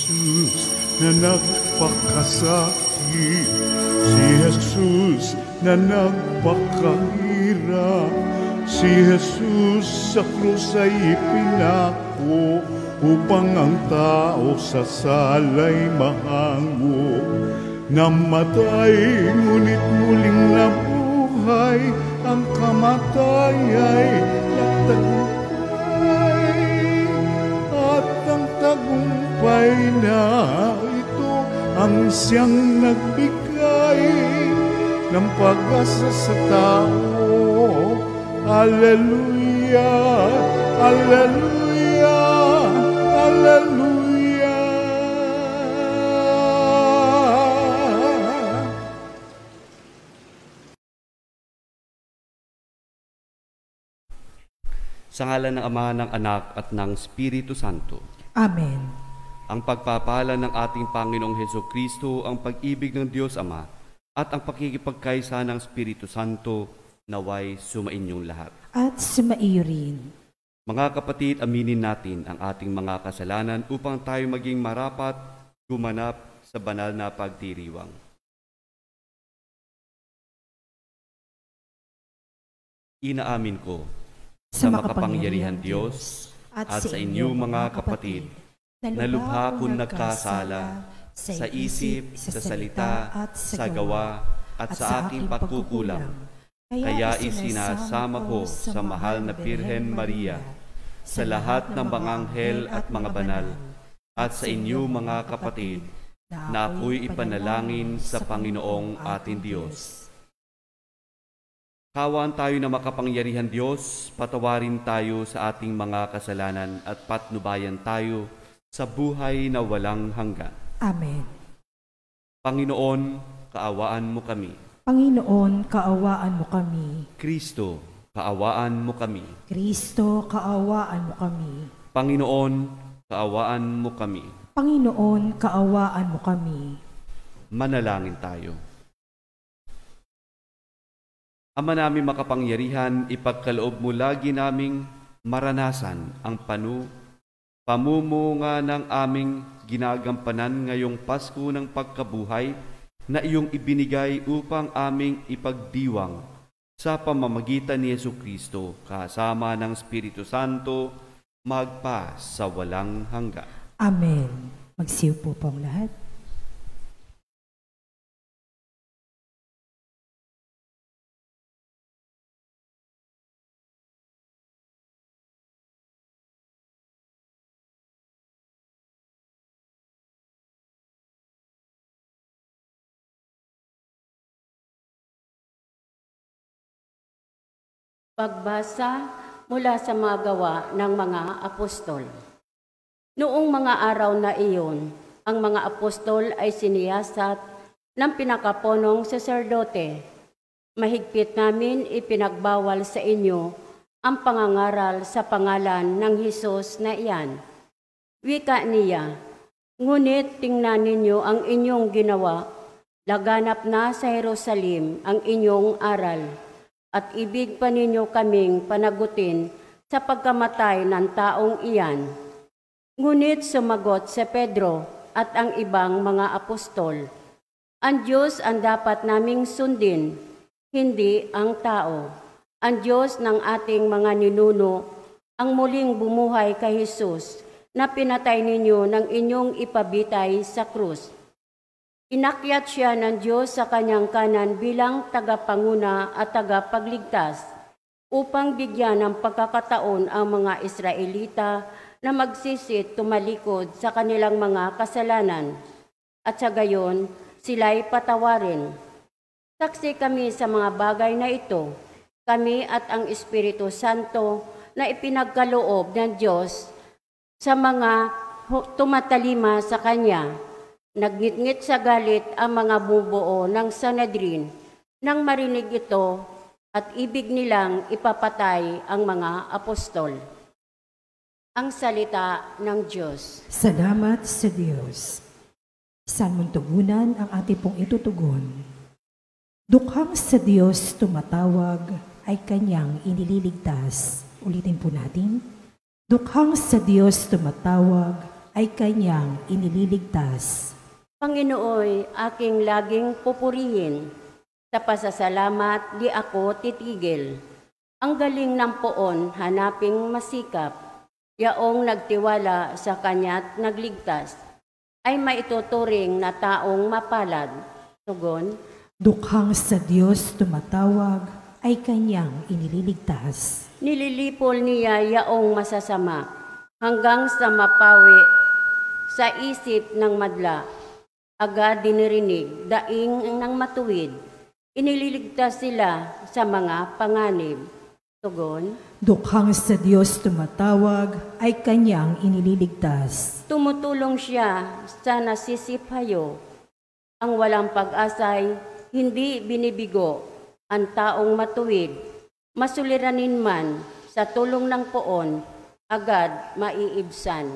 Jesus na nagpakasakit, si Jesus na nagpakahirap, si Jesus sa krus ay ipinako upang ang tao sa salay mahango. Namatay, ngunit muling nabuhay, ang kamatay ay nagtagumpay. At ang tagumpay na ito ang siyang nagbigay ng pag-asa sa tao. Hallelujah, hallelujah, hallelujah. Sa ngalan ng Ama, ng Anak, at ng Espiritu Santo. Amen. Ang pagpapala ng ating Panginoong Hesukristo, ang pag-ibig ng Diyos Ama, at ang pakikipagkaisa ng Espiritu Santo, naway sumainyong lahat. At sumaiyo rin. Mga kapatid, aminin natin ang ating mga kasalanan upang tayo maging marapat, gumanap sa banal na pagdiriwang. Inaamin ko sa makapangyarihan Diyos at sa inyo mga kapatid, na lubha kong nagkasala sa isip, sa salita, sa gawa, at sa aking pagkukulang. Kaya isinasama ko sa mahal na Birhen Maria, sa lahat ng mga anghel at mga banal, at sa inyo mga kapatid, na ako'y ipanalangin sa Panginoong ating Diyos. Kawaan tayo na makapangyarihan Diyos, patawarin tayo sa ating mga kasalanan at patnubayan tayo sa buhay na walang hanggan. Amen. Panginoon, kaawaan mo kami. Panginoon, kaawaan mo kami. Kristo, kaawaan mo kami. Kristo, kaawaan mo kami. Panginoon, kaawaan mo kami. Panginoon, kaawaan mo kami. Manalangin tayo. Ama namin makapangyarihan, ipagkaloob mo lagi naming maranasan ang pamumunga ng aming ginagampanan ngayong Pasko ng pagkabuhay na iyong ibinigay upang aming ipagdiwang sa pamamagitan ni Hesukristo kasama ng Espiritu Santo magpa sa walang hanggan. Amen. Magsiupo po ang lahat. Pagbasa mula sa mga gawa ng mga apostol. Noong mga araw na iyon, ang mga apostol ay siniyasat ng pinakapunong saserdote. Mahigpit namin ipinagbawal sa inyo ang pangangaral sa pangalan ng Hesus na iyan. Wika niya, ngunit tingnan ninyo ang inyong ginawa, laganap na sa Jerusalem ang inyong aral. At ibig pa ninyo kaming panagutin sa pagkamatay ng taong iyan. Ngunit sumagot si Pedro at ang ibang mga apostol, ang Diyos ang dapat naming sundin, hindi ang tao. Ang Diyos ng ating mga ninuno ang muling bumuhay kay Jesus na pinatay ninyo ng inyong ipabitay sa krus. Inakyat siya ng Diyos sa kanyang kanan bilang tagapanguna at tagapagligtas upang bigyan ng pagkakataon ang mga Israelita na magsisit tumalikod sa kanilang mga kasalanan at sa gayon sila'y patawarin. Saksi kami sa mga bagay na ito, kami at ang Espiritu Santo na ipinagkaloob ng Diyos sa mga tumatalima sa Kanya. Nagnitngit sa galit ang mga bubuo ng Sanhedrin nang marinig ito at ibig nilang ipapatay ang mga apostol. Ang salita ng Diyos. Salamat sa Diyos. Saan mong tugunan ang ating pong itutugon? Dukhang sa Diyos tumatawag ay Kanyang inililigtas. Ulitin po natin. Dukhang sa Diyos tumatawag ay kanyang inililigtas. Panginooy, aking laging pupurihin. Sa pasasalamat, di ako titigil. Ang galing ng poon, hanaping masikap. Yaong nagtiwala sa kanya't nagligtas, ay maituturing na taong mapalad. Tugon, Dukhang sa Diyos tumatawag, ay kanyang inililigtas. nililipol niya yaong masasama, hanggang sa mapawi sa isip ng madla. Agad dinirinig, daing ng matuwid, inililigtas sila sa mga panganib. Tugon, Dukhang sa Diyos tumatawag, ay kanyang inililigtas. tumutulong siya sa nasisiphayo. Ang walang pag-asay, hindi binibigo. Ang taong matuwid, masuliranin man sa tulong ng poon, agad maiibsan.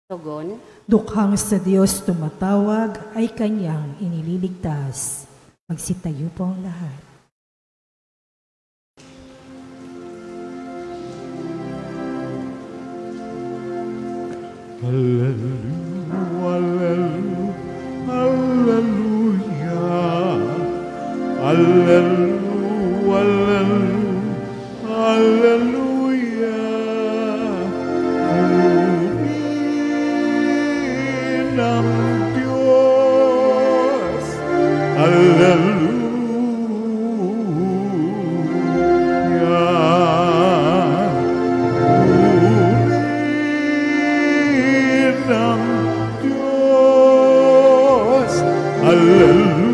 Tugon, Dukhang sa Diyos tumatawag, ay kanyang inililigtas. Magsitayo po ang lahat. Hallelujah, hallelujah, hallelujah. Purihin ang Diyos, hallelujah. Purihin ang Diyos, hallelujah.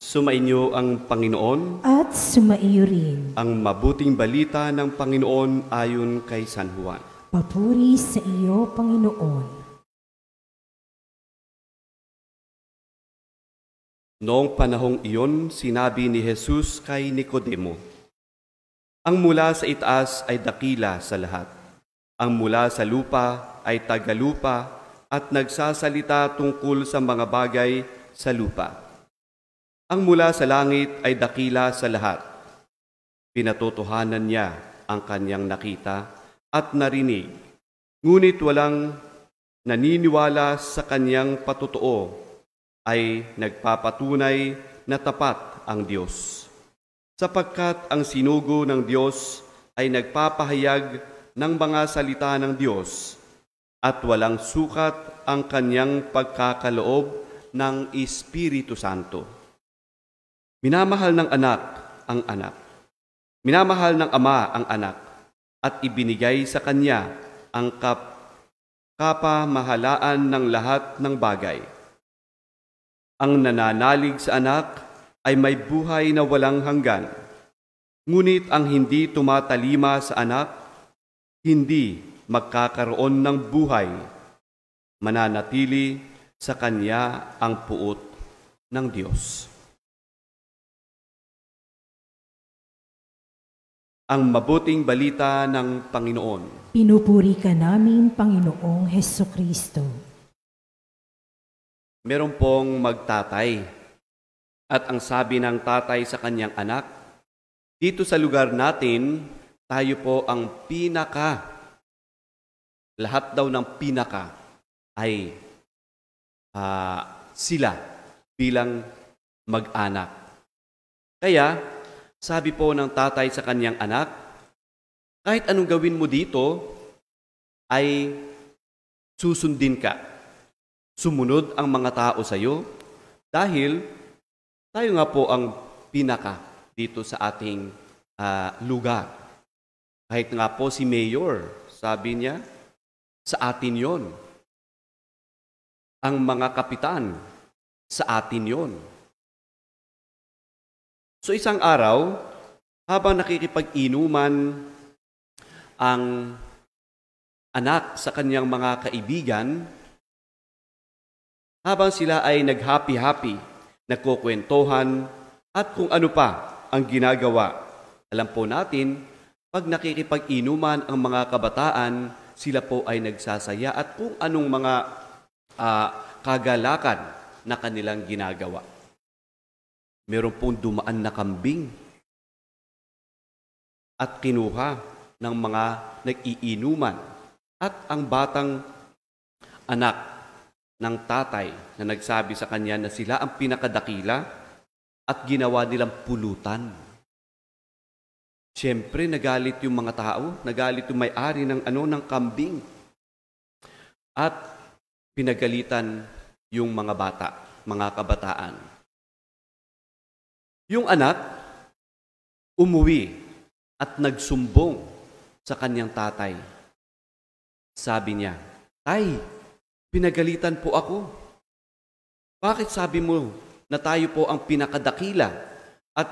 Sumainyo ang Panginoon, At sumaiyo rin. ang mabuting balita ng Panginoon ayon kay San Juan. Papuri sa iyo, Panginoon. Noong panahong iyon, sinabi ni Jesus kay Nicodemo, ang mula sa itaas ay dakila sa lahat. Ang mula sa lupa ay tagalupa at nagsasalita tungkol sa mga bagay sa lupa. Ang mula sa langit ay dakila sa lahat. Pinatotohanan niya ang kanyang nakita at narinig, ngunit walang naniniwala sa kanyang patotoo ay nagpapatunay na tapat ang Diyos. Sapagkat ang sinugo ng Diyos ay nagpapahayag ng mga salita ng Diyos at walang sukat ang kanyang pagkakaloob ng Espiritu Santo. Minamahal ng anak ang anak. Minamahal ng ama ang anak at ibinigay sa kanya ang kapamahalaan ng lahat ng bagay. Ang nananalig sa anak ay may buhay na walang hanggan. Ngunit ang hindi tumatalima sa anak, hindi magkakaroon ng buhay. Mananatili sa kanya ang puot ng Diyos. Ang mabuting balita ng Panginoon. Pinupuri ka namin, Panginoong Hesukristo. Meron pong magtatay at ang sabi ng tatay sa kanyang anak, dito sa lugar natin, tayo po ang pinaka. Lahat daw ng pinaka ay sila bilang mag-anak. Kaya, sabi po ng tatay sa kanyang anak, kahit anong gawin mo dito, ay susundin ka. Sumunod ang mga tao sa iyo dahil tayo nga po ang pinaka dito sa ating lugar. Kahit nga po si Mayor, sabi niya, sa atin yon. Ang mga kapitan, sa atin yon. So isang araw, habang nakikipag-inuman ang anak sa kanyang mga kaibigan, habang sila ay nag-happy-happy, nagkukwentuhan, at kung ano pa ang ginagawa. Alam po natin, pag nakikipag-inuman ang mga kabataan, sila po ay nagsasaya at kung anong mga kagalakan na kanilang ginagawa. meron pong dumaan na kambing at kinuha ng mga nag-iinuman. At ang batang anak ng tatay na nagsabi sa kanya na sila ang pinakadakila at ginawa nilang pulutan. Siyempre, nagalit yung mga tao, nagalit yung may-ari ng kambing. At pinagalitan yung mga bata, mga kabataan. Yung anak, umuwi at nagsumbong sa kanyang tatay. Sabi niya, "Tay, pinagalitan po ako. Bakit sabi mo na tayo po ang pinakadakila at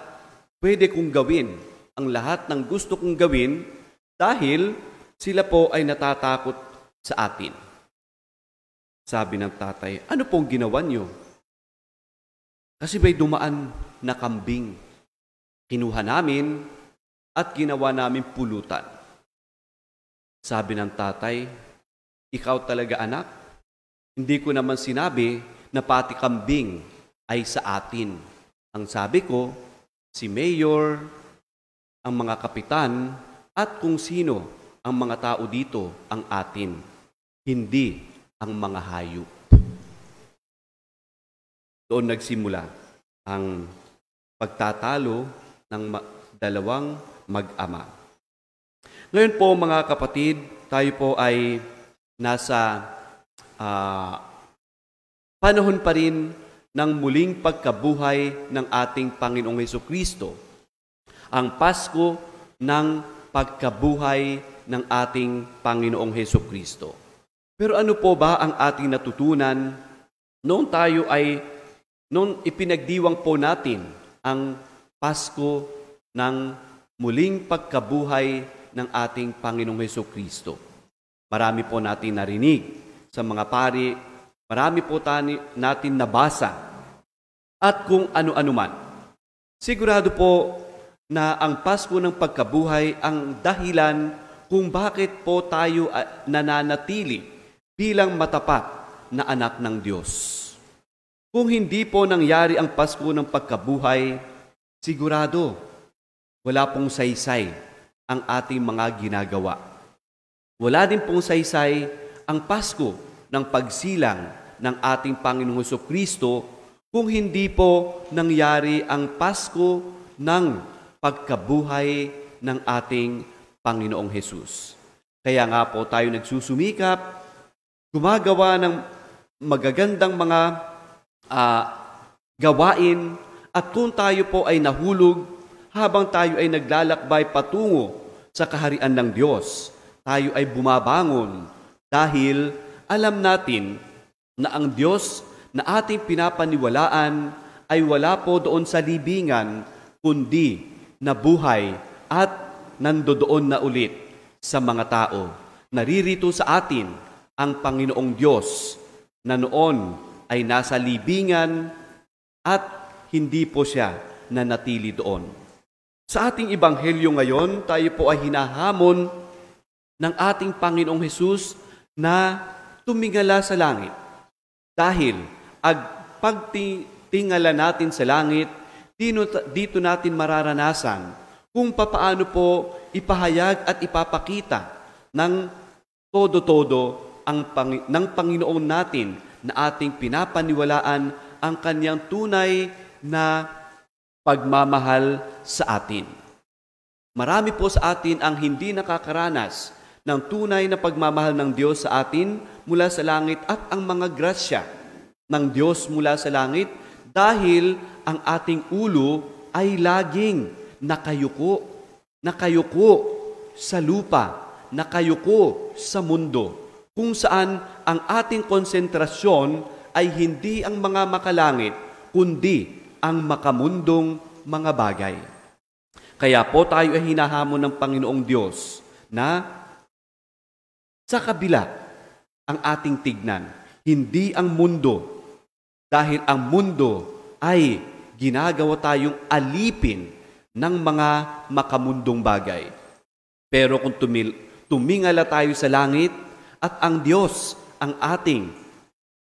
pwede kong gawin ang lahat ng gusto kong gawin dahil sila po ay natatakot sa atin?" Sabi ng tatay, "Ano pong ginawa niyo? Kasi may dumaan na kambing. Kinuha namin at ginawa namin pulutan." Sabi ng tatay, "Ikaw talaga anak? Hindi ko naman sinabi na pati kambing ay sa atin. Ang sabi ko, si Mayor, ang mga kapitan, at kung sino ang mga tao dito ang atin, hindi ang mga hayop." Doon nagsimula ang pagtatalo ng dalawang mag-ama. Ngayon po mga kapatid, tayo po ay nasa panahon pa rin ng muling pagkabuhay ng ating Panginoong Hesukristo. Ang Pasko ng pagkabuhay ng ating Panginoong Hesukristo. Pero ano po ba ang ating natutunan noong ipinagdiwang po natin ang Pasko ng muling pagkabuhay ng ating Panginoong Hesukristo? Marami po natin narinig sa mga pari, marami po natin nabasa, at kung ano-ano man. Sigurado po na ang Pasko ng pagkabuhay ang dahilan kung bakit po tayo nananatili bilang matapat na anak ng Diyos. Kung hindi po nangyari ang Pasko ng pagkabuhay, sigurado wala pong saysay ang ating mga ginagawa. Wala din pong saysay ang Pasko ng pagsilang ng ating Panginoong Hesukristo kung hindi po nangyari ang Pasko ng pagkabuhay ng ating Panginoong Hesus. Kaya nga po tayo nagsusumikap, gumagawa ng magagandang mga gawain, at kung tayo po ay nahulog habang tayo ay naglalakbay patungo sa kaharian ng Diyos, tayo ay bumabangon dahil alam natin na ang Diyos na ating pinapaniwalaan ay wala po doon sa libingan, kundi nabuhay at nandoon na ulit sa mga tao. Naririto sa atin ang Panginoong Diyos na noon ay nasa libingan at hindi po siya nanatili doon. Sa ating ebanghelyo ngayon, tayo po ay hinahamon ng ating Panginoong Hesus na tumingala sa langit. Dahil pagtingala natin sa langit, dito natin mararanasan kung papaano po ipahayag at ipapakita ng todo-todo ng Panginoon natin na ating pinapaniwalaan ang kanyang tunay na pagmamahal sa atin. Marami po sa atin ang hindi nakakaranas ng tunay na pagmamahal ng Diyos sa atin mula sa langit at ang mga grasya ng Diyos mula sa langit dahil ang ating ulo ay laging nakayuko sa lupa, nakayuko sa mundo, kung saan ang ating konsentrasyon ay hindi ang mga makalangit, kundi ang makamundong mga bagay. Kaya po tayo ay hinahamon ng Panginoong Diyos na sa kabila ang ating tignan, hindi ang mundo, dahil ang mundo ay ginagawa tayong alipin ng mga makamundong bagay. Pero kung tumingala tayo sa langit at ang Diyos ang ating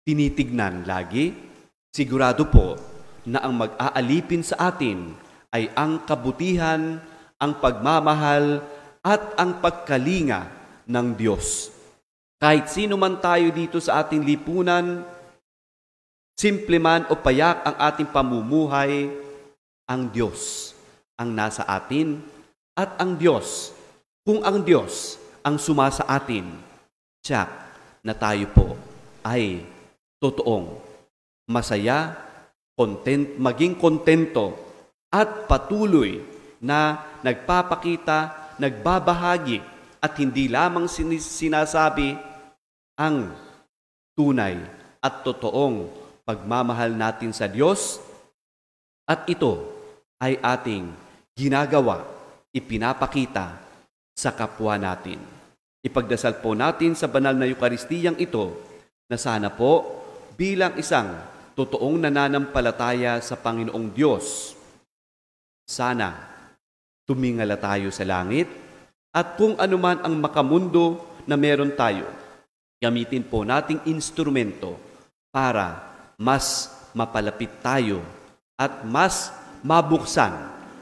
tinitignan lagi, sigurado po na ang mag-aalipin sa atin ay ang kabutihan, ang pagmamahal, at ang pagkalinga ng Diyos. Kahit sino man tayo dito sa ating lipunan, simple man o payak ang ating pamumuhay, ang Diyos ang nasa atin at ang Diyos, kung ang Diyos ang sumasa atin, tiyak na tayo po ay totoong masaya, maging kontento at patuloy na nagpapakita, nagbabahagi at hindi lamang sinasabi ang tunay at totoong pagmamahal natin sa Diyos, at ito ay ating ginagawa, ipinapakita sa kapwa natin. Ipagdasal po natin sa banal na Eukaristiyang ito na sana po bilang isang totoong nananampalataya sa Panginoong Diyos, sana tumingala tayo sa langit at kung anuman ang makamundo na meron tayo, gamitin po nating instrumento para mas mapalapit tayo at mas mabuksan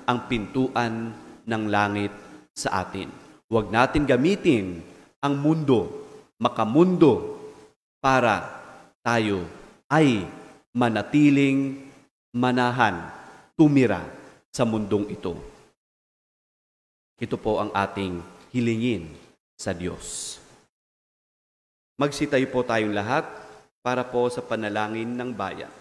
ang pintuan ng langit sa atin. Huwag natin gamitin ang mundo, makamundo, para tayo ay manatiling manahan, tumira sa mundong ito. Ito po ang ating hilingin sa Diyos. Magsitayo po tayong lahat para po sa panalangin ng bayan.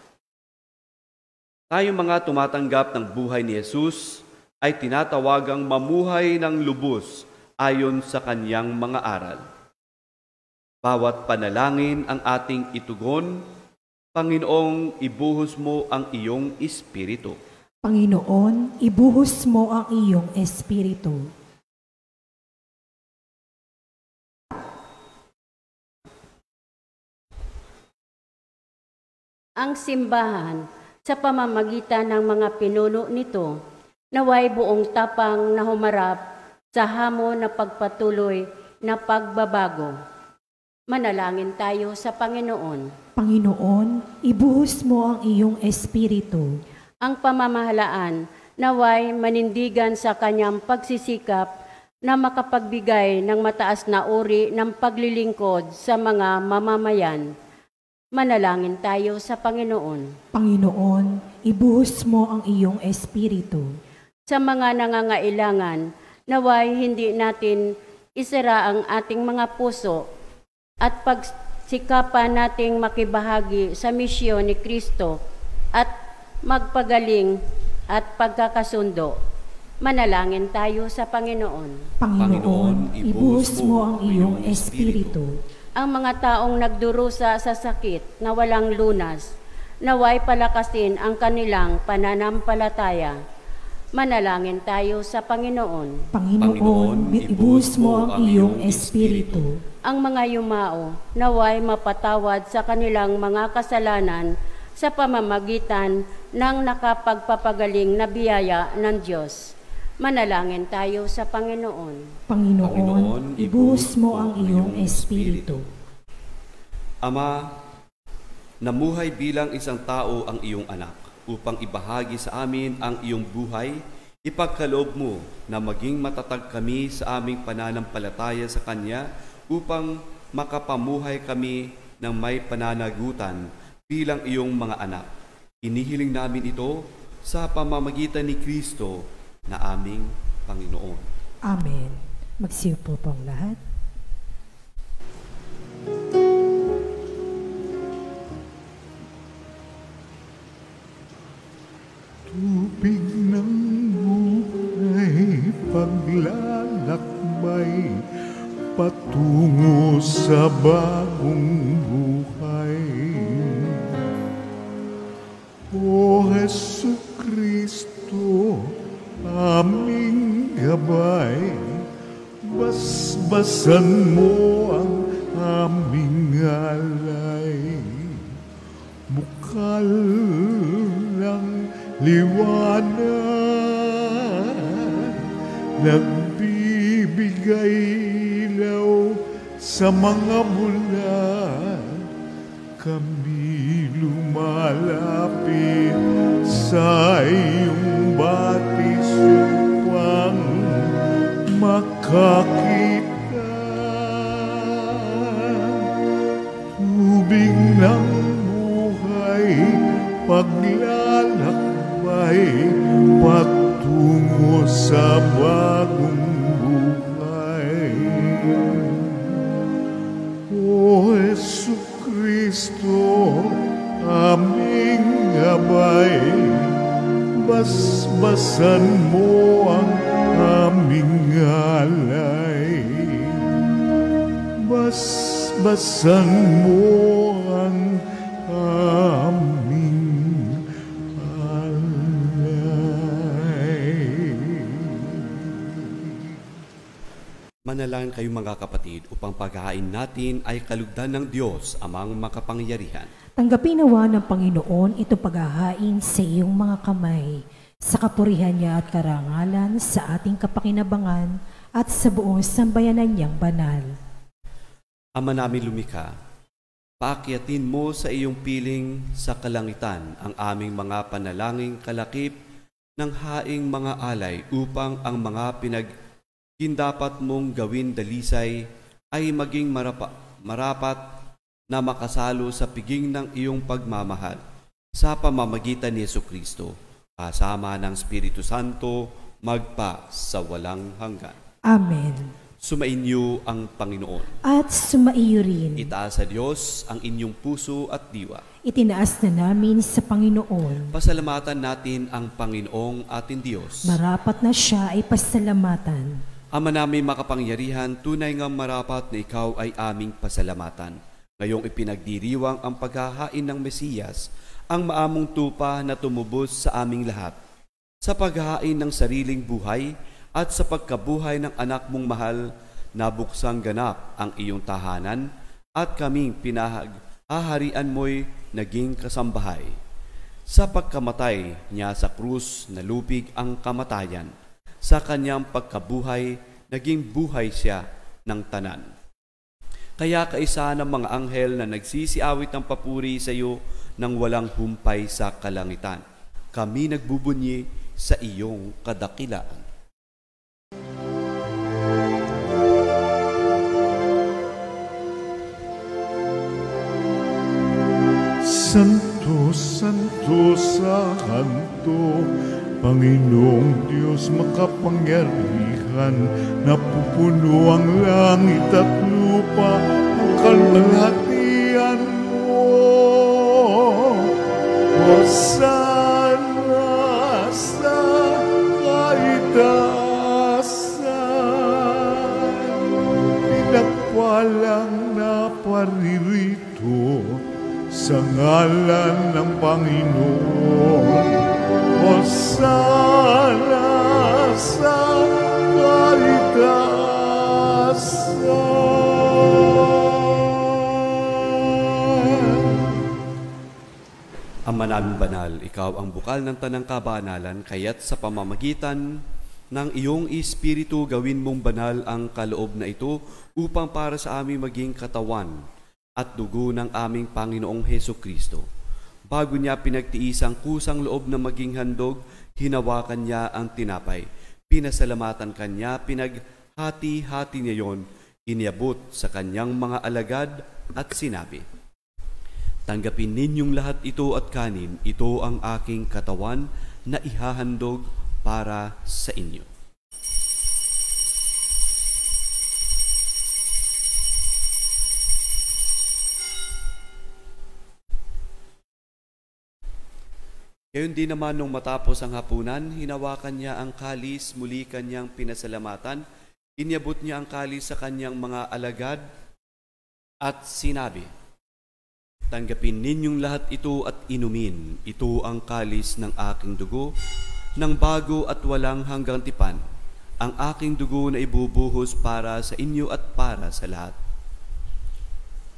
Tayong mga tumatanggap ng buhay ni Jesus ay tinatawagang mamuhay ng lubos ayon sa kanyang mga aral. Bawat panalangin ang ating itugon, Panginoong, ibuhos mo ang iyong Espiritu. Panginoon, ibuhos mo ang iyong Espiritu. Ang simbahan, sa pamamagitan ng mga pinuno nito, naway buong tapang na humarap sa hamon na pagpatuloy na pagbabago. Manalangin tayo sa Panginoon. Panginoon, ibuhos mo ang iyong Espiritu. Ang pamamahalaan naway manindigan sa kanyang pagsisikap na makapagbigay ng mataas na uri ng paglilingkod sa mga mamamayan. Manalangin tayo sa Panginoon. Panginoon, ibuhos mo ang iyong Espiritu. Sa mga nangangailangan, naway hindi natin isara ang ating mga puso at pagsikapan nating makibahagi sa misyon ni Kristo at magpagaling at pagkakasundo. Manalangin tayo sa Panginoon. Panginoon, ibuhos mo ang iyong Espiritu. Ang mga taong nagdurusa sa sakit na walang lunas, naway palakasin ang kanilang pananampalataya. Manalangin tayo sa Panginoon. Panginoon, ibuhos mo ang iyong Espiritu. Ang mga yumao, naway mapatawad sa kanilang mga kasalanan sa pamamagitan ng nakapagpapagaling na biyaya ng Diyos. Manalangin tayo sa Panginoon. Panginoon, ibuhos mo ang iyong Espiritu. Ama, namuhay bilang isang tao ang iyong anak upang ibahagi sa amin ang iyong buhay. Ipagkaloob mo na maging matatag kami sa aming pananampalataya sa Kanya upang makapamuhay kami ng may pananagutan bilang iyong mga anak. Inihiling namin ito sa pamamagitan ni Kristo na aming Panginoon. Amen. Magsiupo po ang lahat. Tubig ng buhay, paglalakbay, patungo sa bagong buhay. O Jesucristo, aming gabay, basbasan mo ang aming alay. Bukal ng liwanag, nagbibigay ilaw sa mga mula, kami lumalapit sa iyong batis upang makakita. Tubig ng buhay, paglalakbay patungo sa bagong buhay. O Jesucristo, aming gabay, basbasan mo ang aming alay. Basbasan mo ang aming alay. Manalangin kayo mga kapatid upang paghahain natin ay kalugdan ng Diyos amang makapangyarihan. Tanggapin nawa ng Panginoon ito paghahain sa iyong mga kamay, sa kapurihan niya at karangalan, sa ating kapakinabangan at sa buong sambayanan niyang banal. Ama namin lumikha, paakyatin mo sa iyong piling sa kalangitan ang aming mga panalangin kalakip ng haing mga alay upang ang mga dapat mong gawin dalisay ay maging marapat na makasalo sa piging ng iyong pagmamahal sa pamamagitan ni Jesucristo, kasama ng Espiritu Santo, magpa sa walang hanggan. Amen. Sumainyo ang Panginoon. At sumaiyo rin. Itaas sa Diyos ang inyong puso at diwa. Itinaas na namin sa Panginoon. Pasalamatan natin ang Panginoong ating Diyos. Marapat na siya ay pasalamatan. Ama namin makapangyarihan, tunay nga marapat na ikaw ay aming pasalamatan. Ngayong ipinagdiriwang ang paghahain ng Mesiyas, ang maamong tupa na tumubos sa aming lahat. Sa paghahain ng sariling buhay at sa pagkabuhay ng anak mong mahal, nabuksang ganap ang iyong tahanan at kaming pinahaharian mo'y naging kasambahay. Sa pagkamatay niya sa krus, nalupig ang kamatayan. Sa kanyang pagkabuhay, naging buhay siya ng tanan. Kaya kaisa ng mga anghel na nagsisiawit ng papuri sa iyo nang walang humpay sa kalangitan, kami nagbubunyi sa iyong kadakilaan. Santo, Santo, Santo, Panginoong Diyos makapangyarihan, napupuno ang langit at lupa ng kalwalhatian mo. Hosana sa kaitaasan, pinagpalang na paririto sa ngalan ng Panginoon. Hosana sa kaitaasan. Ama namin banal, ikaw ang bukal ng tanang kabanalan, kaya't sa pamamagitan ng iyong Espiritu gawin mong banal ang kaloob na ito upang para sa aming maging katawan at dugo ng aming Panginoong Hesukristo. Bago niya pinagtiis ang kusang loob na maging handog, hinawakan niya ang tinapay. Pinasalamatan kanya, pinaghati-hati niya yon, iniabot sa kanyang mga alagad at sinabi, "Tanggapin ninyong lahat ito at kanin, ito ang aking katawan na ihahandog para sa inyo." Gayon din naman nung matapos ang hapunan, hinawakan niya ang kalis, muli kanyang pinasalamatan, iniabot niya ang kalis sa kanyang mga alagad at sinabi, "Tanggapin ninyong lahat ito at inumin, ito ang kalis ng aking dugo, ng bago at walang hanggang tipan, ang aking dugo na ibubuhos para sa inyo at para sa lahat.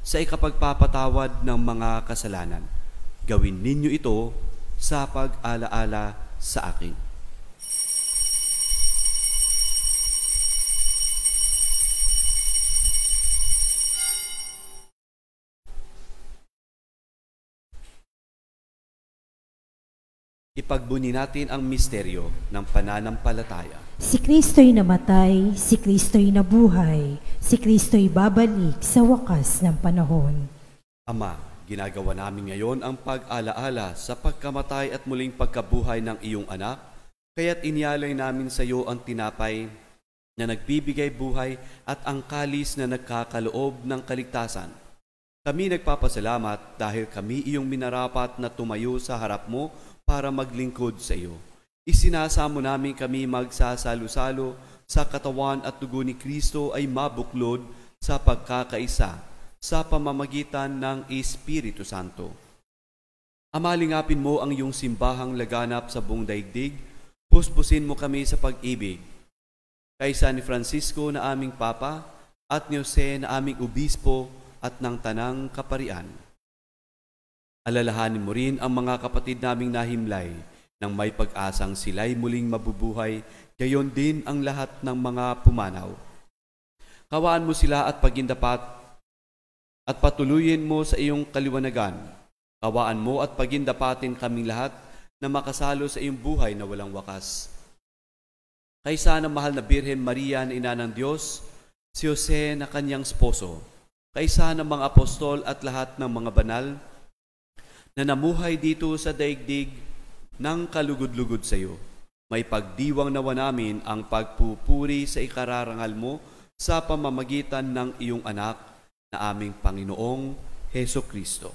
Sa ikapagpapatawad ng mga kasalanan, gawin ninyo ito sa pag-alaala sa akin." Ipagbuni natin ang misteryo ng pananampalataya. Si Kristo'y namatay, si Kristo'y nabuhay, si Kristo'y babalik sa wakas ng panahon. Ama, ginagawa namin ngayon ang pag-alaala sa pagkamatay at muling pagkabuhay ng iyong anak, kaya't inialay namin sa iyo ang tinapay na nagbibigay buhay at ang kalis na nagkakaloob ng kaligtasan. Kami nagpapasalamat dahil kami iyong minarapat na tumayo sa harap mo para maglingkod sa iyo. Isinasamo namin kami magsasalo-salo sa katawan at dugo ni Kristo ay mabuklod sa pagkakaisa sa pamamagitan ng Espiritu Santo. Amalingapin mo ang iyong simbahang laganap sa buong daigdig, puspusin mo kami sa pag-ibig. Kaysa ni Francisco na aming Papa at ni Jose na aming Obispo at ng Tanang Kaparian. Alalahanin mo rin ang mga kapatid naming nahimlay nang may pag-asang sila'y muling mabubuhay, gayon din ang lahat ng mga pumanaw. Kawaan mo sila at pagindapat at patuluyin mo sa iyong kaliwanagan. Kawaan mo at pagindapatin kaming lahat na makasalo sa iyong buhay na walang wakas. Kaysa ng mahal na Birhen Maria na ina ng Diyos, si Jose na kanyang sposo, kaysa ng mga apostol at lahat ng mga banal na namuhay dito sa daigdig ng kalugod-lugod sa iyo, may pagdiwang nawa namin ang pagpupuri sa ikararangal mo sa pamamagitan ng iyong anak na aming Panginoong Hesukristo.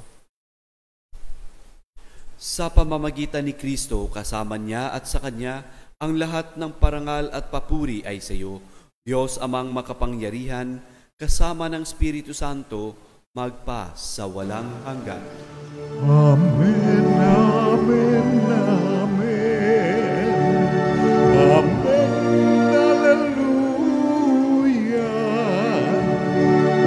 Sa pamamagitan ni Kristo, kasama niya at sa Kanya, ang lahat ng parangal at papuri ay sa iyo, Diyos amang makapangyarihan, kasama ng Espiritu Santo, magpa sa walang hanggan. Amen, amen, amen. Amen, hallelujah.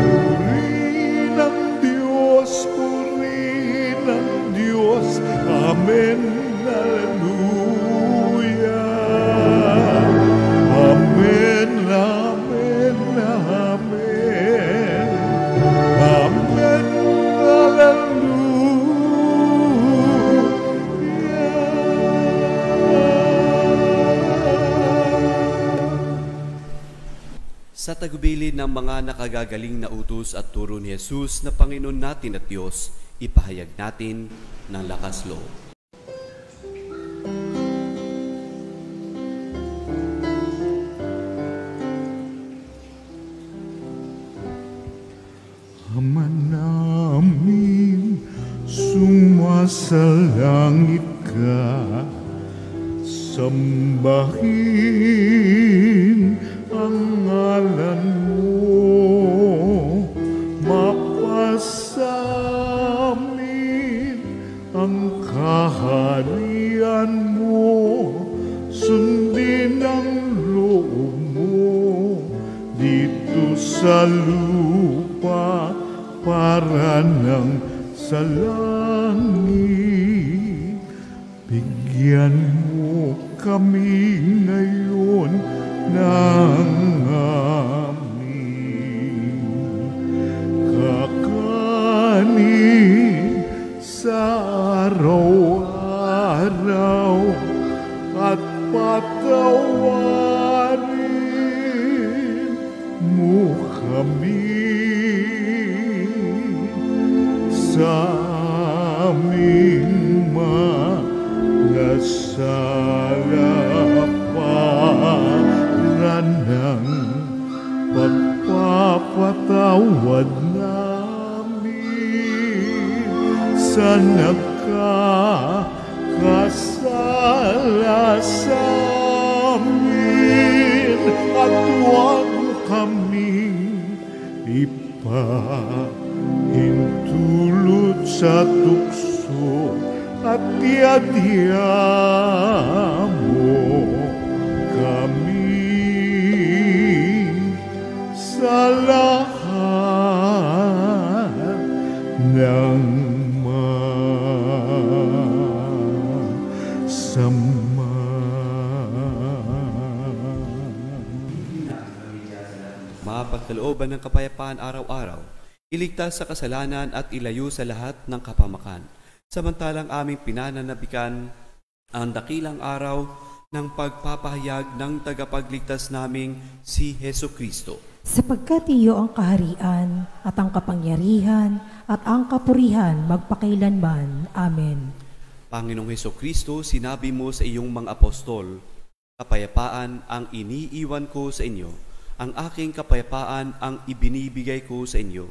Purihin ang Diyos, purihin ang Diyos. Amen, hallelujah. Amen, amen, amen. Amen, hallelujah. Sa tagubilin ng mga nakagagaling na utos at turo ni Jesus na Panginoon natin at Diyos, ipahayag natin ng lakas loob. Ama namin, sumasalangit ka, sambahin ang ngalan mo, mapasamin ang kaharian mo, sundin ang loob mo dito sa lupa para nang sa langit. Bigyan mo kami ngayon ng aming kakanin sa araw-araw at patawarin mo kami sa aming mga sala para ng pagpapatawad namin sa nagkakasala sa amin, at huwag kaming ipahintulot sa tukso at tiyadya mo kami sa lahat ng masama. Mapagkalooban ng kapayapaan araw-araw, iligtas sa kasalanan at ilayo sa lahat ng kapamakan. Samantalang aming pinananabikan ang dakilang araw ng pagpapahayag ng tagapagligtas naming si Heso Kristo. Sapagkat iyo ang kaharian at ang kapangyarihan at ang kapurihan magpakailanman. Amen. Panginoong Heso Kristo, sinabi mo sa iyong mga apostol, kapayapaan ang iniiwan ko sa inyo, ang aking kapayapaan ang ibinibigay ko sa inyo.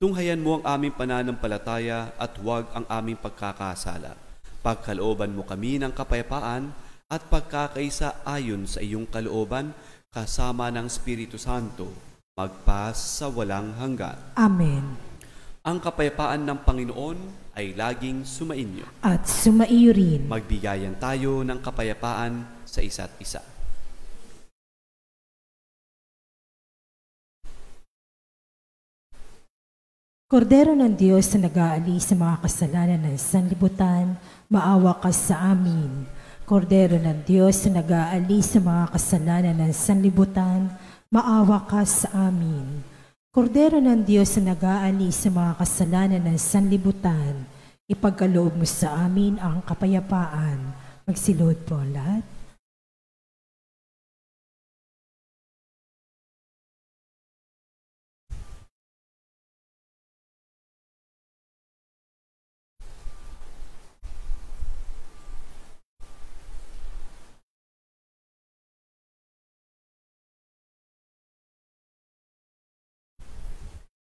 Tunghayan mo ang aming pananampalataya at huwag ang aming pagkakasala. Pagkalooban mo kami ng kapayapaan at pagkakaisa ayon sa iyong kalooban, kasama ng Espiritu Santo, magpas sa walang hanggan. Amen. Ang kapayapaan ng Panginoon ay laging sumainyo. At sumaiyo rin. Magbigayan tayo ng kapayapaan sa isa't isa. Kordero ng Diyos na nag-aalis sa mga kasalanan ng sanlibutan, maawa ka sa amin. Kordero ng Diyos na nag-aalis sa mga kasalanan ng sanlibutan, maawa ka sa amin. Kordero ng Diyos na nag-aalis sa mga kasalanan ng sanlibutan, ipagkaloob mo sa amin ang kapayapaan. Magsilod po ang lahat.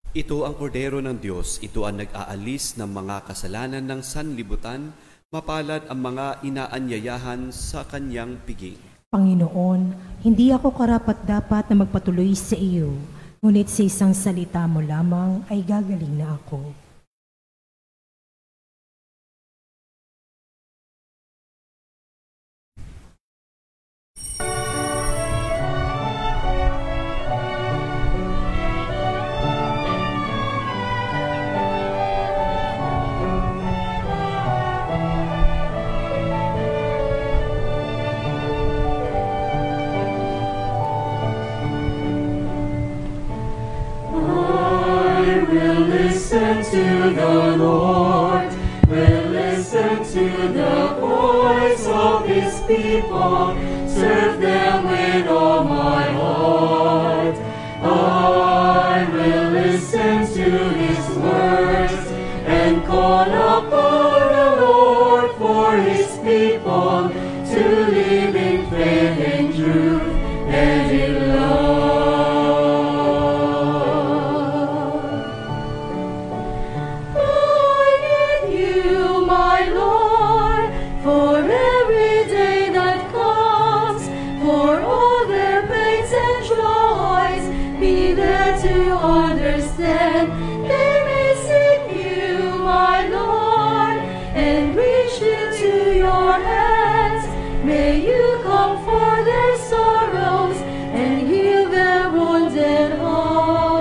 Ito ang kordero ng Diyos, ito ang nag-aalis ng mga kasalanan ng sanlibutan, mapalad ang mga inaanyayahan sa kanyang piging. Panginoon, hindi ako karapat-dapat na magpatuloy sa iyo, ngunit sa isang salita mo lamang ay gagaling na ako. Listen to the Lord, will listen to the voice of His people, serve them with all my heart. I will listen to His words and call upon the Lord for His people to live in faith and truth and in love. Understand, they may seek you, my Lord, and reach into your hands. May you comfort their sorrows and heal their wounded hearts.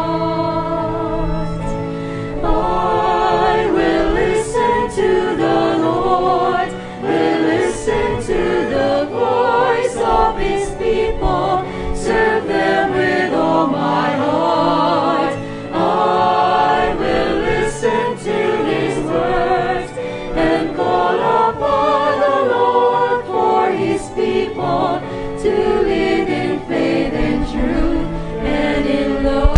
I will listen to the Lord, will listen to the voice of His people, serve them with all my heart. To live in faith and truth and in love.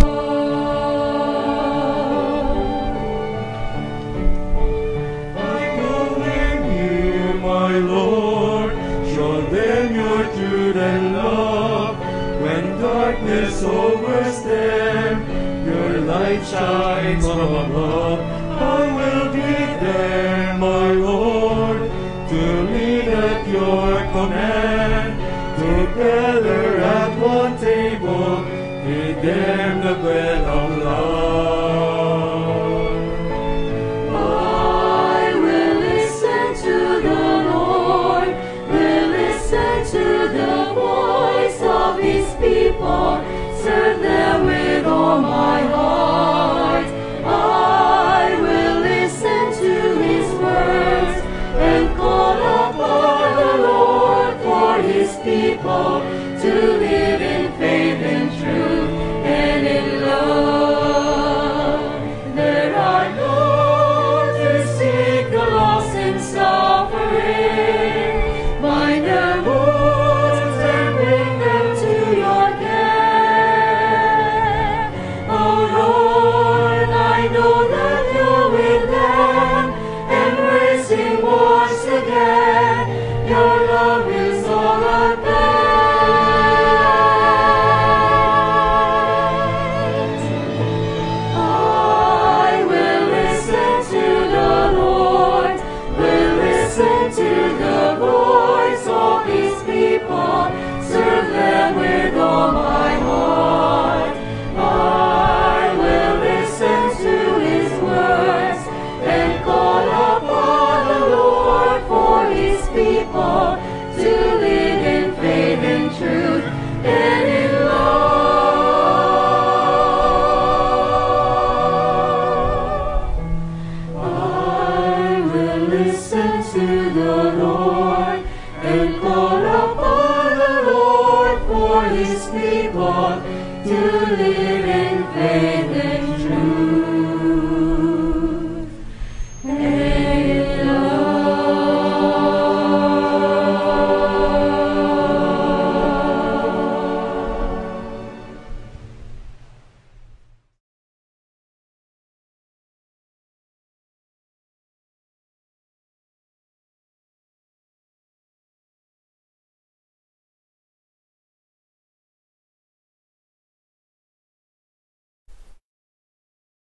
I believe you, my Lord, show them your truth and love. When darkness overs them, your light shines from above. I will be there, my Lord, to lead at your command. Together at one table, feed them the bread of love. I will listen to the Lord, will listen to the voice of His people, serve them with all my heart. I will listen to His words and call upon the Lord for His people to live in faith and truth and in love. There are those who seek the lost and suffering.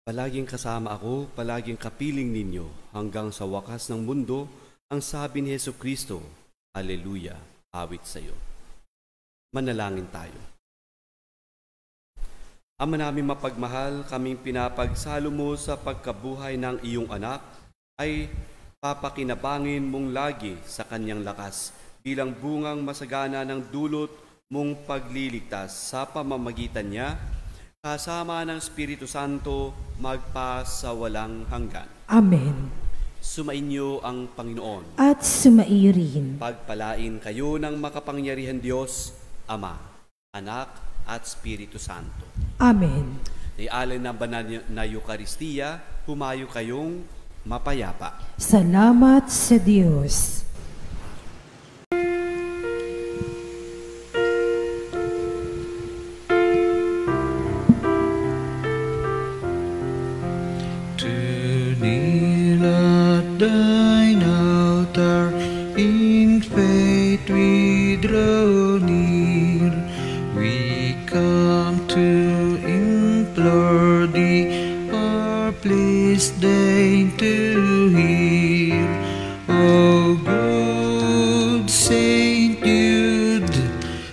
Palaging kasama ako, palaging kapiling ninyo, hanggang sa wakas ng mundo, ang sabi ni Jesucristo. Haleluya, awit sa iyo. Manalangin tayo. Ama namin mapagmahal, kaming pinapagsalo mo sa pagkabuhay ng iyong anak, ay papakinabangin mong lagi sa kanyang lakas bilang bungang masagana ng dulot mong pagliligtas sa pamamagitan niya, kasama ng Espiritu Santo, magpa sa walang hanggan. Amen. Sumainyo ang Panginoon. At sumaiyo rin. Pagpalain kayo ng makapangyarihan Diyos, Ama, Anak, at Espiritu Santo. Amen. Di alay ng banal na Eucharistia, humayo kayong mapayapa. Salamat sa Diyos. Kneel at thine altar, in faith we draw near. We come to implore thee, or please deign to hear. O good Saint Jude,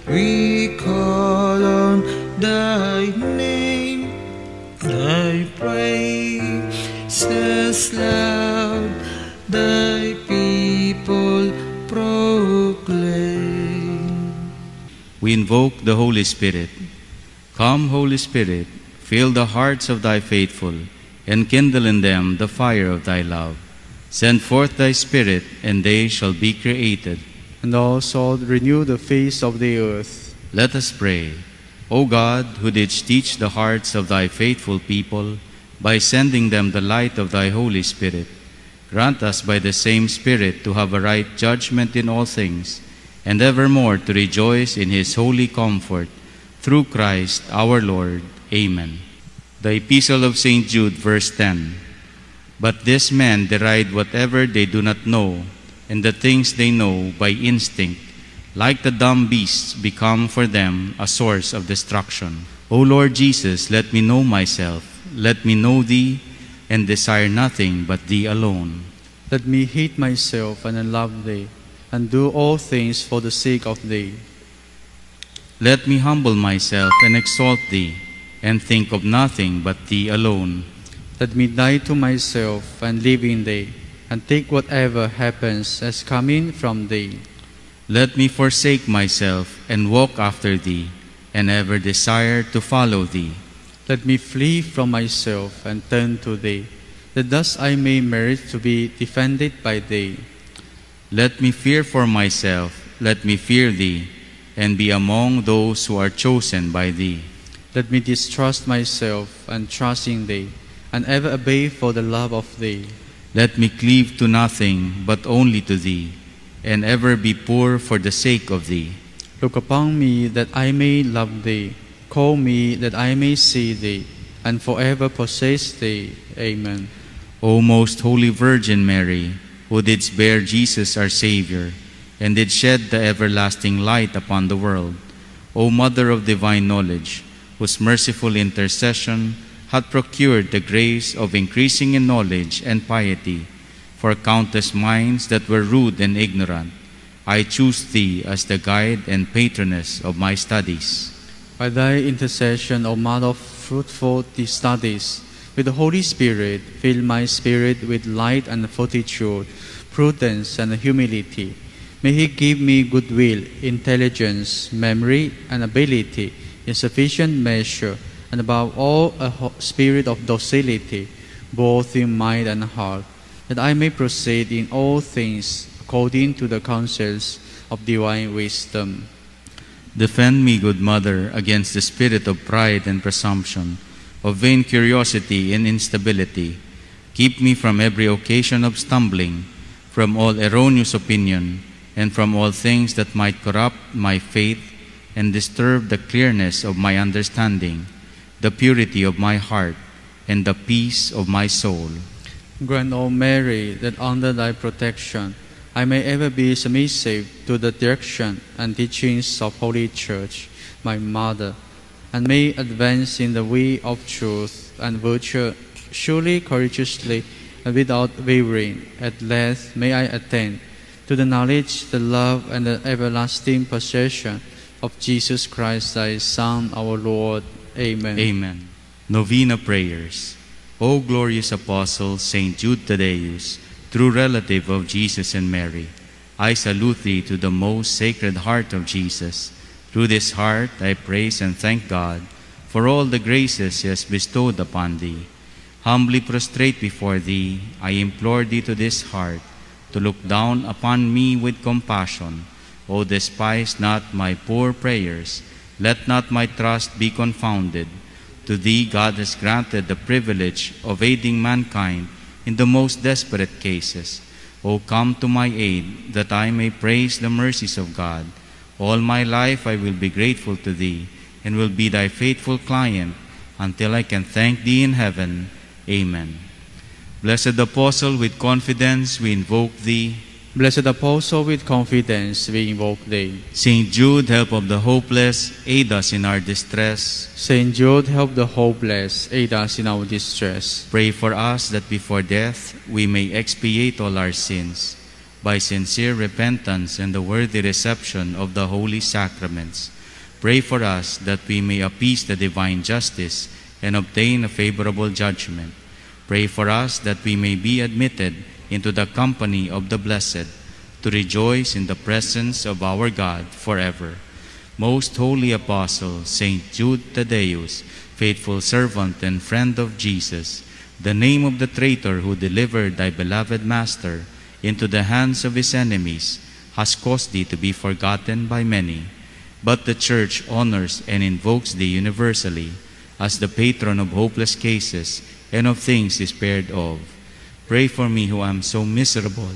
we call on thy name, thy praises loud, thy people proclaim. We invoke the Holy Spirit. Come, Holy Spirit, fill the hearts of thy faithful, and kindle in them the fire of thy love. Send forth thy Spirit, and they shall be created. And also renew the face of the earth. Let us pray. O God, who didst teach the hearts of thy faithful people, by sending them the light of thy Holy Spirit, grant us by the same Spirit to have a right judgment in all things, and evermore to rejoice in his holy comfort, through Christ our Lord. Amen. The Epistle of St. Jude, verse 10. But these men deride whatever they do not know, and the things they know by instinct, like the dumb beasts, become for them a source of destruction. O Lord Jesus, let me know myself, let me know thee, and desire nothing but thee alone. Let me hate myself and love thee, and do all things for the sake of thee. Let me humble myself and exalt thee, and think of nothing but thee alone. Let me die to myself and live in thee, and take whatever happens as coming from thee. Let me forsake myself and walk after thee, and ever desire to follow thee. Let me flee from myself and turn to thee, that thus I may merit to be defended by thee. Let me fear for myself, let me fear thee, and be among those who are chosen by thee. Let me distrust myself and trust in thee, and ever obey for the love of thee. Let me cleave to nothing but only to thee, and ever be poor for the sake of thee. Look upon me that I may love thee, call me that I may see thee, and forever possess thee. Amen. O most holy Virgin Mary, who didst bear Jesus our Savior, and did shed the everlasting light upon the world, O Mother of divine knowledge, whose merciful intercession hath procured the grace of increasing in knowledge and piety for countless minds that were rude and ignorant, I choose thee as the guide and patroness of my studies. By thy intercession, O Mother of fruitful studies, with the Holy Spirit, fill my spirit with light and fortitude, prudence and humility. May He give me goodwill, intelligence, memory, and ability in sufficient measure, and above all a spirit of docility, both in mind and heart, that I may proceed in all things according to the counsels of divine wisdom. Defend me, good Mother, against the spirit of pride and presumption, of vain curiosity and instability. Keep me from every occasion of stumbling, from all erroneous opinion, and from all things that might corrupt my faith and disturb the clearness of my understanding, the purity of my heart, and the peace of my soul. Grant, O Mary, that under thy protection I may ever be submissive to the direction and teachings of Holy Church, my Mother, and may advance in the way of truth and virtue surely, courageously, and without wavering. At length may I attain to the knowledge, the love, and the everlasting possession of Jesus Christ, thy Son, our Lord. Amen. Amen. Novena Prayers. O glorious Apostle Saint Jude Thaddeus, true relative of Jesus and Mary, I salute thee to the most sacred heart of Jesus. Through this heart I praise and thank God for all the graces he has bestowed upon thee. Humbly prostrate before thee, I implore thee to this heart to look down upon me with compassion. O despise not my poor prayers, let not my trust be confounded. To thee God has granted the privilege of aiding mankind in the most desperate cases. O come to my aid, that I may praise the mercies of God. All my life I will be grateful to thee, and will be thy faithful client, until I can thank thee in heaven. Amen. Blessed Apostle, with confidence we invoke thee. Blessed Apostle, with confidence we invoke thee. Saint Jude, help of the hopeless, aid us in our distress. Saint Jude, help the hopeless, aid us in our distress. Pray for us that before death we may expiate all our sins by sincere repentance and the worthy reception of the holy sacraments. Pray for us that we may appease the divine justice and obtain a favorable judgment. Pray for us that we may be admitted into the company of the blessed, to rejoice in the presence of our God forever. Most holy Apostle, Saint Jude Thaddeus, faithful servant and friend of Jesus, the name of the traitor who delivered thy beloved Master into the hands of his enemies has caused thee to be forgotten by many. But the Church honors and invokes thee universally as the patron of hopeless cases and of things despaired of. Pray for me who am so miserable.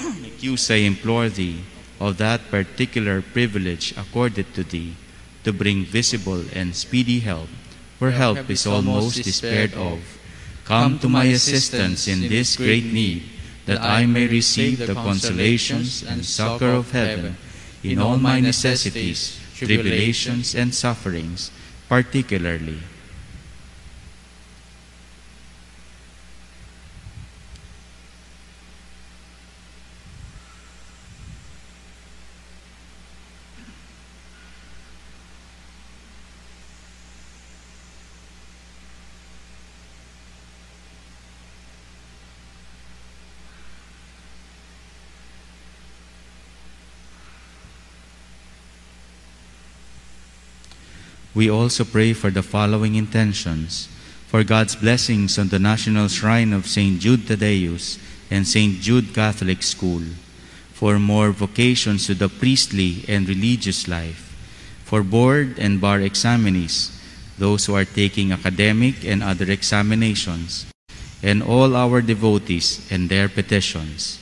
Accuse, I implore thee, of that particular privilege accorded to thee, to bring visible and speedy help, where help is almost despaired of. Come to my assistance in this great need, that I may receive the consolations and succor of heaven in all my necessities, tribulations, and sufferings, particularly. We also pray for the following intentions: for God's blessings on the National Shrine of St. Jude Thaddeus and St. Jude Catholic School, for more vocations to the priestly and religious life, for board and bar examinees, those who are taking academic and other examinations, and all our devotees and their petitions.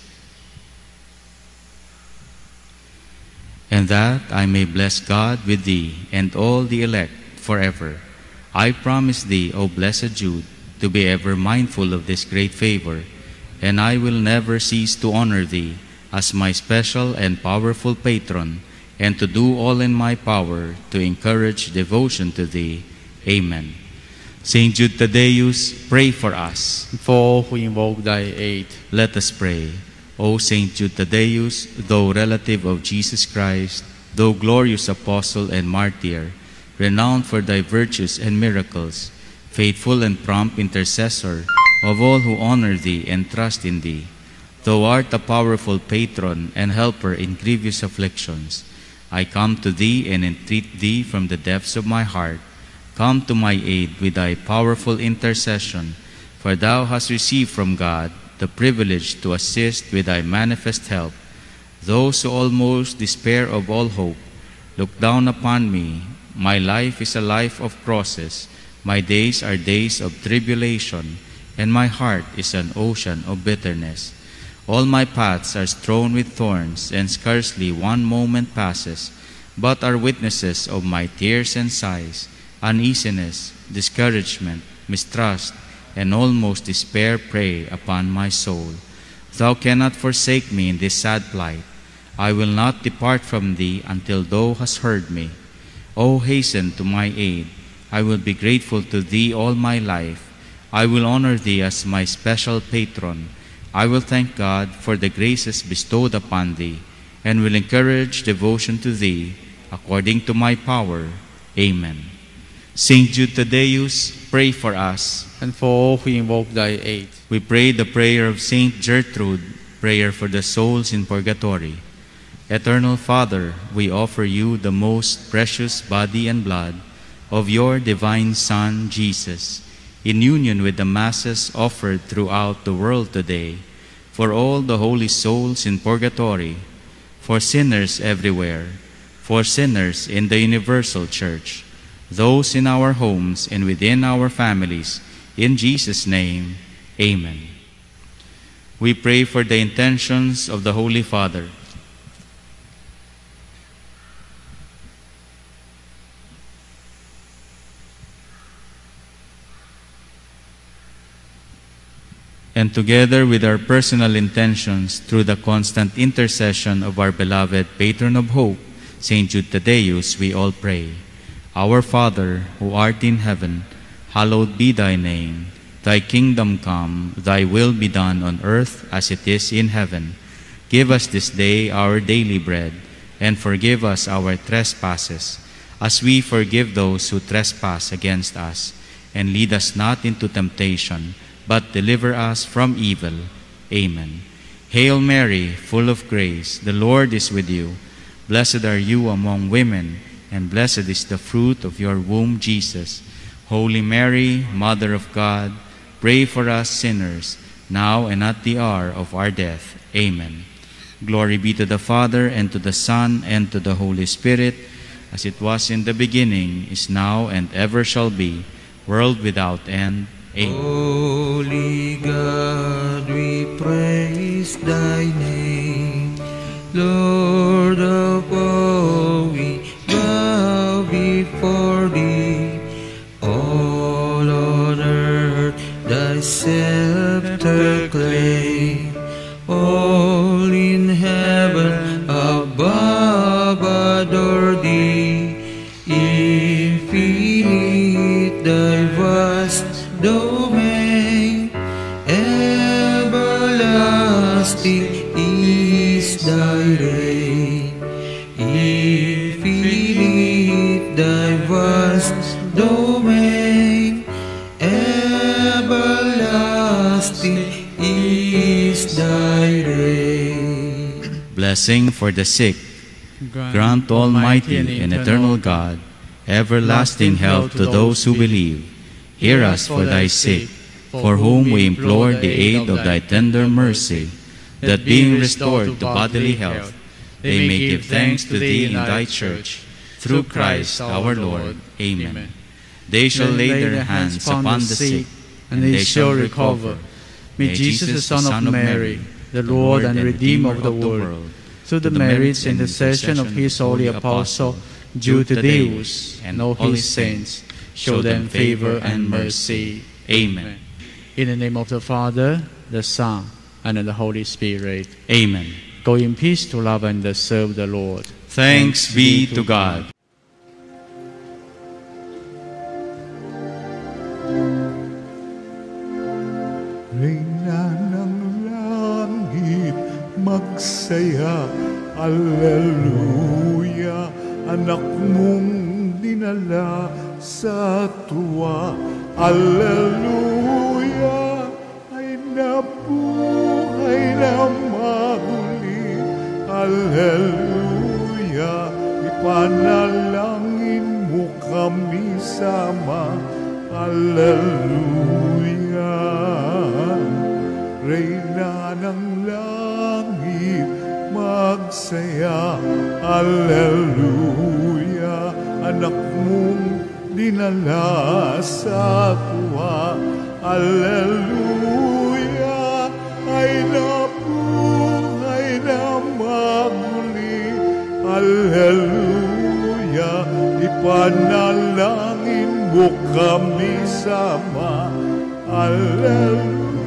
And that I may bless God with thee and all the elect forever. I promise thee, O blessed Jude, to be ever mindful of this great favor, and I will never cease to honor thee as my special and powerful patron, and to do all in my power to encourage devotion to thee. Amen. Saint Jude Thaddeus, pray for us. For who invoke thy aid. Let us pray. O Saint Jude Thaddeus, thou relative of Jesus Christ, thou glorious apostle and martyr, renowned for thy virtues and miracles, faithful and prompt intercessor of all who honor thee and trust in thee, thou art a powerful patron and helper in grievous afflictions. I come to thee and entreat thee from the depths of my heart. Come to my aid with thy powerful intercession, for thou hast received from God the privilege to assist with thy manifest help those who almost despair of all hope. Look down upon me. My life is a life of crosses. My days are days of tribulation, and my heart is an ocean of bitterness. All my paths are strewn with thorns, and scarcely one moment passes, but are witnesses of my tears and sighs, uneasiness, discouragement, mistrust, and almost despair prey upon my soul. Thou cannot forsake me in this sad plight. I will not depart from thee until thou hast heard me. O hasten to my aid. I will be grateful to thee all my life. I will honor thee as my special patron. I will thank God for the graces bestowed upon thee, and will encourage devotion to thee according to my power. Amen. Saint Jude Tadeus, pray for us. And for all who invoke thy aid. We pray the prayer of Saint Gertrude, prayer for the souls in purgatory. Eternal Father, we offer you the most precious body and blood of your divine Son, Jesus, in union with the masses offered throughout the world today, for all the holy souls in purgatory, for sinners everywhere, for sinners in the universal church, those in our homes and within our families, in Jesus' name, amen. We pray for the intentions of the Holy Father. And together with our personal intentions, through the constant intercession of our beloved Patron of Hope, Saint Jude Tadeus, we all pray. Our Father, who art in heaven, hallowed be thy name. Thy kingdom come, thy will be done on earth as it is in heaven. Give us this day our daily bread, and forgive us our trespasses, as we forgive those who trespass against us. And lead us not into temptation, but deliver us from evil. Amen. Hail Mary, full of grace, the Lord is with you. Blessed are you among women, and blessed is the fruit of your womb, Jesus. Holy Mary, Mother of God, pray for us sinners, now and at the hour of our death. Amen. Glory be to the Father, and to the Son, and to the Holy Spirit, as it was in the beginning, is now, and ever shall be, world without end. Amen. Holy God, we praise thy name. Lord of all, we bow before thee. All on earth thy scepter claim. All in heaven above adore thee. Infinite thy vast domain, everlasting is thy reign. Infinite thy vast domain, everlasting is thy reign. Blessing for the sick. Grant, Almighty and eternal God, everlasting health to those who believe. Hear us for thy sake, for whom we implore the aid of thy tender mercy, that being restored to bodily health, they may give thanks to thee in thy church, through Christ our Lord. Amen. They shall lay their hands upon the sick, and they shall recover. May Jesus, the Son of Mary, the Lord and Redeemer of the world, through the merits and intercession of his holy apostle, Jude Tadeus, and all his saints, show them favor and mercy. Amen. In the name of the Father, the Son, and of the Holy Spirit. Amen. Go in peace to love and serve the Lord. Thanks be to God. Reyna ng langit, magsaya, Alleluia. Anak mong dinala sa tuwa, Alleluia. Ay nabuhay na maguli, Alleluia. Ipanalangin mo kami sama, Alleluia. Reyna ng langit, magsaya, Alleluia. Anak mong dinala sa tuwa, Alleluia. Ay nabuhay na maguli, Alleluia. Ipanalangin mo kami sama, Alleluia.